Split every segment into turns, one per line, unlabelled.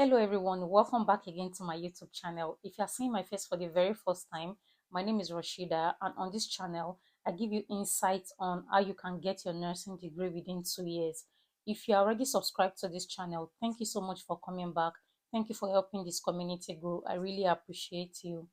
Hello everyone, welcome back again to my YouTube channel. If you are seeing my face for the very first time, my name is Rashidah, and on this channel I give you insights on how you can get your nursing degree within 2 years. If you are already subscribed to this channel, thank you so much for coming back. Thank you for helping this community grow. I really appreciate you.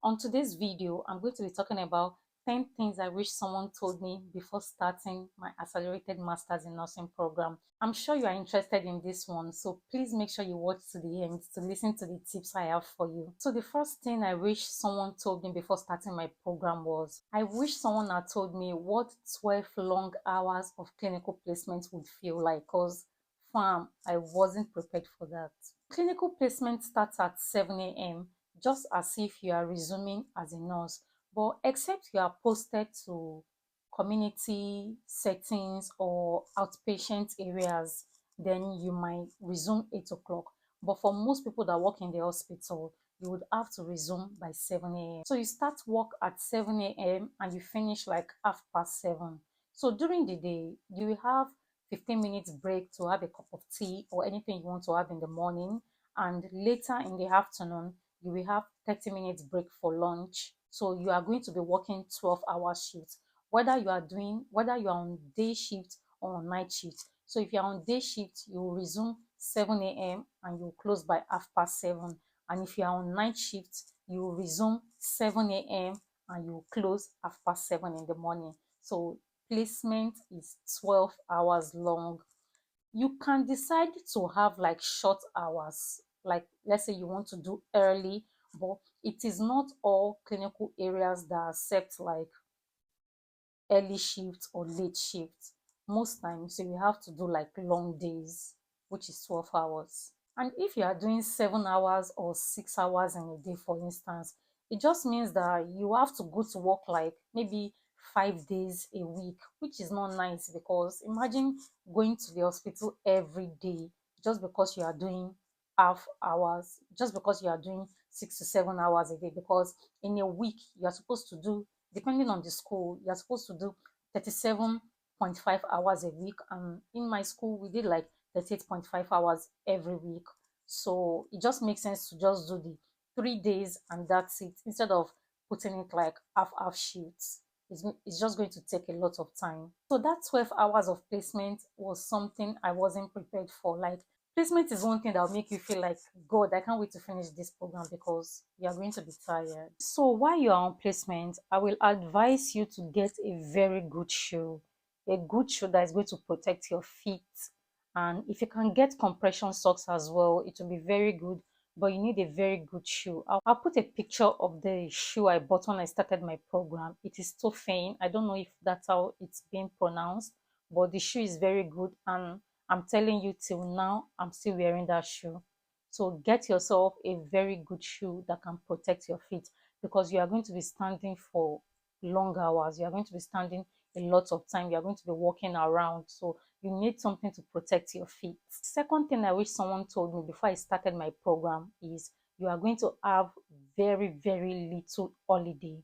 On today's video, I'm going to be talking about 10 things I wish someone told me before starting my accelerated masters in nursing program. I'm sure you are interested in this one, so please make sure you watch to the end to listen to the tips I have for you. So the first thing I wish someone told me before starting my program was, I wish someone had told me what 12 long hours of clinical placement would feel like, because fam, I wasn't prepared for that. Clinical placement starts at 7 a.m. just as if you are resuming as a nurse, but except you are posted to community settings or outpatient areas, then you might resume 8 o'clock. But for most people that work in the hospital, you would have to resume by 7 a.m. So you start work at 7 a.m. and you finish like 7:30. So during the day, you will have 15 minutes break to have a cup of tea or anything you want to have in the morning. And later in the afternoon, you will have 30 minutes break for lunch. So you are going to be working 12-hour shifts, whether you are on day shift or on night shift. So if you're on day shift, you will resume 7 a.m. and you will close by 7:30. And if you are on night shift, you will resume 7 a.m. and you will close 7:30 in the morning. So placement is 12 hours long. You can decide to have like short hours, like let's say you want to do early, but it is not all clinical areas that accept like early shift or late shift. Most times so you have to do like long days, which is 12 hours. And if you are doing 7 hours or 6 hours in a day, for instance, it just means that you have to go to work like maybe 5 days a week, which is not nice, because imagine going to the hospital every day just because you are doing half hours, just because you are doing 6 to 7 hours a day, because in a week you are supposed to do, depending on the school, you're supposed to do 37.5 hours a week. And in my school, we did like 38.5 hours every week. So it just makes sense to just do the 3 days and that's it, instead of putting it like half shifts. It's just going to take a lot of time. So that 12 hours of placement was something I wasn't prepared for. Like, placement is one thing that will make you feel like, God, I can't wait to finish this program, because you are going to be tired. So while you are on placement, I will advise you to get a very good shoe, a good shoe that is going to protect your feet. And if you can get compression socks as well, it will be very good. But you need a very good shoe. I'll put a picture of the shoe I bought when I started my program. It is Tofane. I don't know if that's how it's being pronounced, but the shoe is very good. And I'm telling you, till now, I'm still wearing that shoe. So get yourself a very good shoe that can protect your feet, because you are going to be standing for long hours. You are going to be standing a lot of time. You are going to be walking around. So you need something to protect your feet. Second thing I wish someone told me before I started my program is, you are going to have very, very little holiday,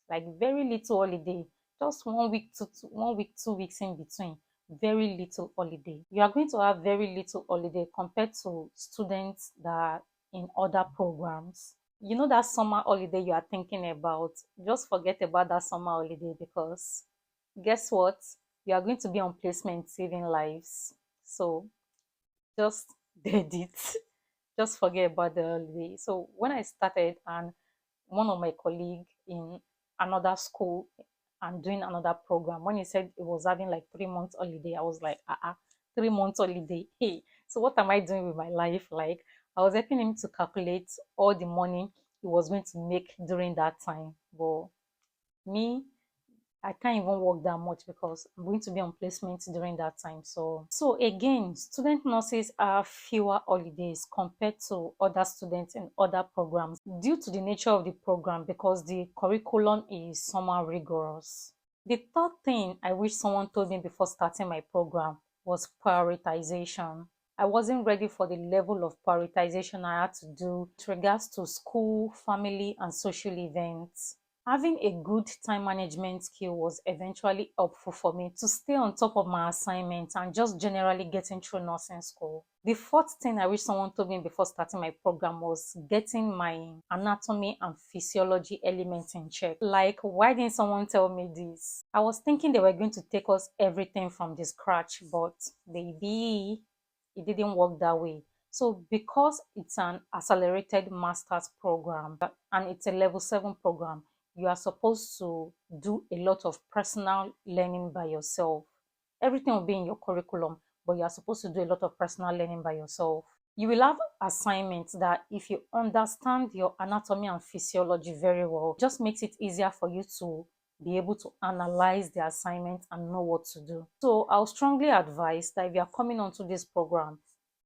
like very little holiday, just 1 week to 1 week, 2 weeks in between. Very little holiday. You are going to have very little holiday compared to students that are in other programs. You know, that summer holiday you are thinking about, just forget about that summer holiday, because guess what, you are going to be on placement saving lives. So just did it. Just forget about the holiday. So when I started, and one of my colleague in another school and doing another program, when he said it was having like 3 months holiday, I was like, 3 months holiday. Hey, so what am I doing with my life? Like, I was helping him to calculate all the money he was going to make during that time. But me, I can't even work that much, because I'm going to be on placement during that time. So again, student nurses have fewer holidays compared to other students in other programs, due to the nature of the program, because the curriculum is somewhat rigorous. The third thing I wish someone told me before starting my program was prioritization. I wasn't ready for the level of prioritization I had to do with regards to school, family, and social events. Having a good time management skill was eventually helpful for me to stay on top of my assignments and just generally getting through nursing school. The fourth thing I wish someone told me before starting my program was getting my anatomy and physiology elements in check. Like, why didn't someone tell me this? I was thinking they were going to take us everything from the scratch, but baby, it didn't work that way. So, because it's an accelerated master's program and it's a level 7 program, you are supposed to do a lot of personal learning by yourself. Everything will be in your curriculum, but you are supposed to do a lot of personal learning by yourself. You will have assignments that, if you understand your anatomy and physiology very well, just makes it easier for you to be able to analyze the assignment and know what to do. So I'll strongly advise that if you are coming onto this program,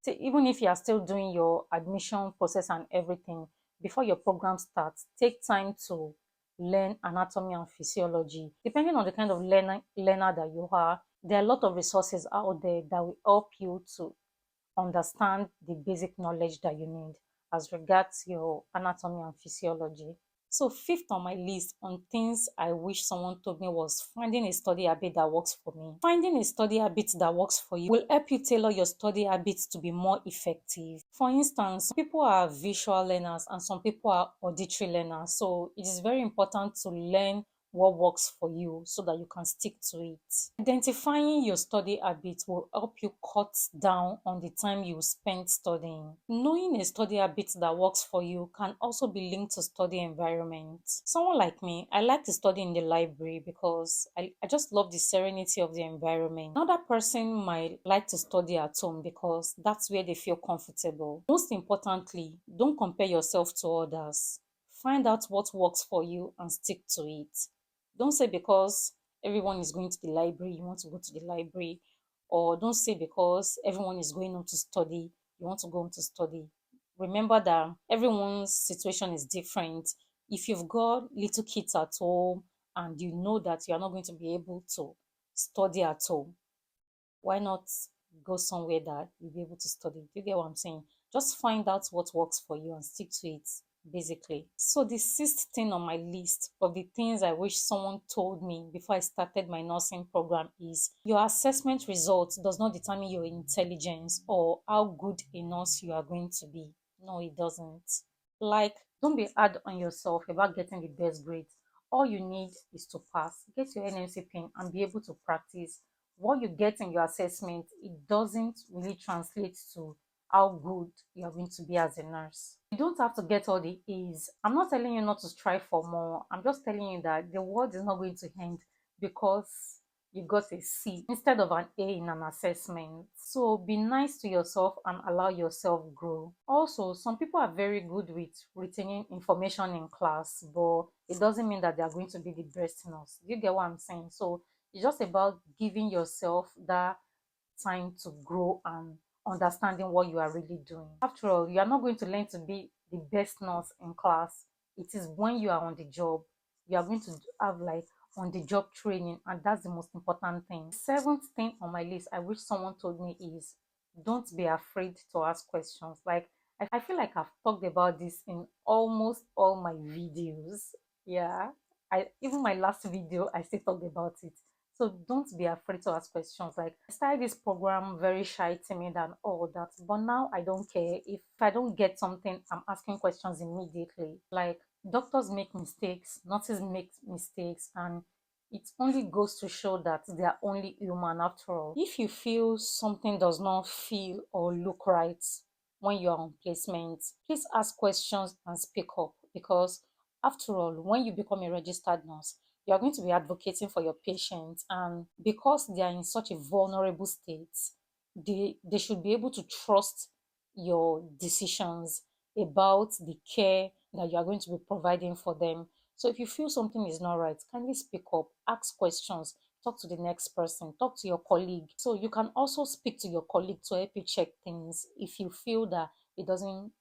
even if you are still doing your admission process and everything, before your program starts, take time to learn anatomy and physiology. Depending on the kind of learner that you are, there are a lot of resources out there that will help you to understand the basic knowledge that you need as regards your anatomy and physiology. So, fifth on my list on things I wish someone told me was finding a study habit that works for me. Finding a study habit that works for you will help you tailor your study habits to be more effective. For instance, some people are visual learners and some people are auditory learners. So, it is very important to learn what works for you so that you can stick to it. Identifying your study habits will help you cut down on the time you spend studying. Knowing a study habit that works for you can also be linked to study environment. Someone like me, I like to study in the library because I just love the serenity of the environment. Another person might like to study at home because that's where they feel comfortable. Most importantly, don't compare yourself to others. Find out what works for you and stick to it. Don't say because everyone is going to the library, you want to go to the library, or don't say because everyone is going on to study, you want to go on to study. Remember that everyone's situation is different. If you've got little kids at home and you know that you're not going to be able to study at home, why not go somewhere that you'll be able to study? Do you get what I'm saying? Just find out what works for you and stick to it, basically. So, the sixth thing on my list of the things I wish someone told me before I started my nursing program is your assessment results does not determine your intelligence or how good a nurse you are going to be. No, it doesn't. Like, don't be hard on yourself about getting the best grades. All you need is to pass, get your NMC pin, and be able to practice. What you get in your assessment, it doesn't really translate to how good you're going to be as a nurse. You don't have to get all the A's. I'm not telling you not to strive for more. I'm just telling you that the world is not going to end because you got a C instead of an A in an assessment. So be nice to yourself and allow yourself grow. Also, some people are very good with retaining information in class, but it doesn't mean that they are going to be the best nurse. You get what I'm saying? So it's just about giving yourself that time to grow and understanding what you are really doing. After all, you are not going to learn to be the best nurse in class. It is when you are on the job, you are going to have like on the job training, and that's the most important thing. Seventh thing on my list I wish someone told me is don't be afraid to ask questions. Like, I feel like I've talked about this in almost all my videos. Yeah. I even my last video I still talked about it. So don't be afraid to ask questions. Like, I started this program very shy, timid, and all that. But now I don't care. If I don't get something, I'm asking questions immediately. Like, doctors make mistakes, nurses make mistakes, and it only goes to show that they are only human after all. If you feel something does not feel or look right when you are on placement, please ask questions and speak up, because after all, when you become a registered nurse, you are going to be advocating for your patients, and because they are in such a vulnerable state, they should be able to trust your decisions about the care that you are going to be providing for them. So if you feel something is not right, kindly speak up, ask questions, talk to the next person, talk to your colleague. So you can also speak to your colleague to help you check things if you feel that it doesn't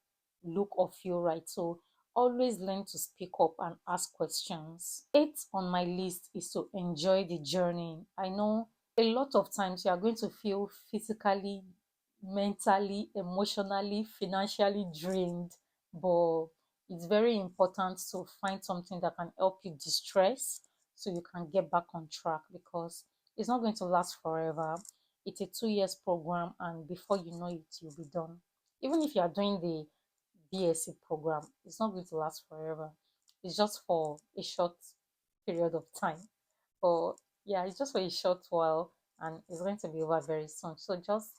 look or feel right. So always learn to speak up and ask questions. Eight on my list is to enjoy the journey. I know a lot of times you are going to feel physically, mentally, emotionally, financially drained, but it's very important to find something that can help you distress so you can get back on track, because it's not going to last forever. It's a 2 years program, and before you know it, you'll be done. Even if you are doing the BSc program, it's not going to last forever. It's just for a short period of time. But yeah, it's just for a short while, and it's going to be over very soon. So just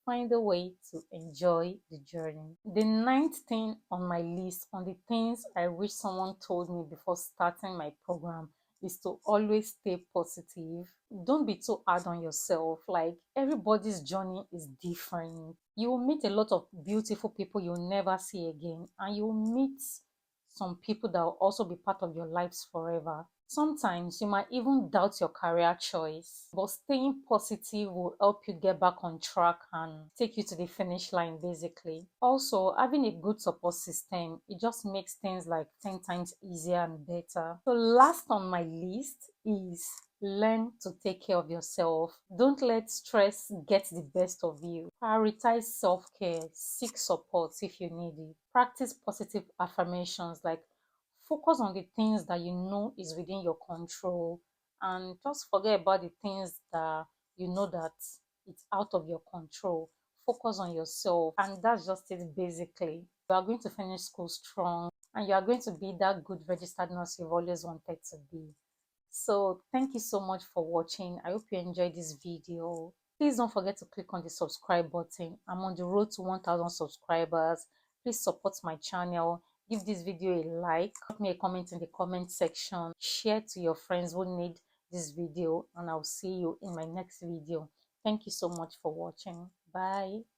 find a way to enjoy the journey. The ninth thing on my list, on the things I wish someone told me before starting my program, is to always stay positive. Don't be too hard on yourself. Like, everybody's journey is different. You will meet a lot of beautiful people you'll never see again, and you'll meet some people that will also be part of your lives forever. Sometimes you might even doubt your career choice, but staying positive will help you get back on track and take you to the finish line, basically. Also, having a good support system, it just makes things like 10 times easier and better. So, last on my list is learn to take care of yourself. Don't let stress get the best of you. Prioritize self care, seek support if you need it. Practice positive affirmations, like focus on the things that you know is within your control, and just forget about the things that you know that it's out of your control. Focus on yourself, and that's just it. Basically, you are going to finish school strong, and you are going to be that good registered nurse you've always wanted to be. So thank you so much for watching. I hope you enjoyed this video. Please don't forget to click on the subscribe button. I'm on the road to 1000 subscribers. Please support my channel. Give this video a like. Drop me a comment in the comment section. Share to your friends who need this video, and I'll see you in my next video. Thank you so much for watching. Bye.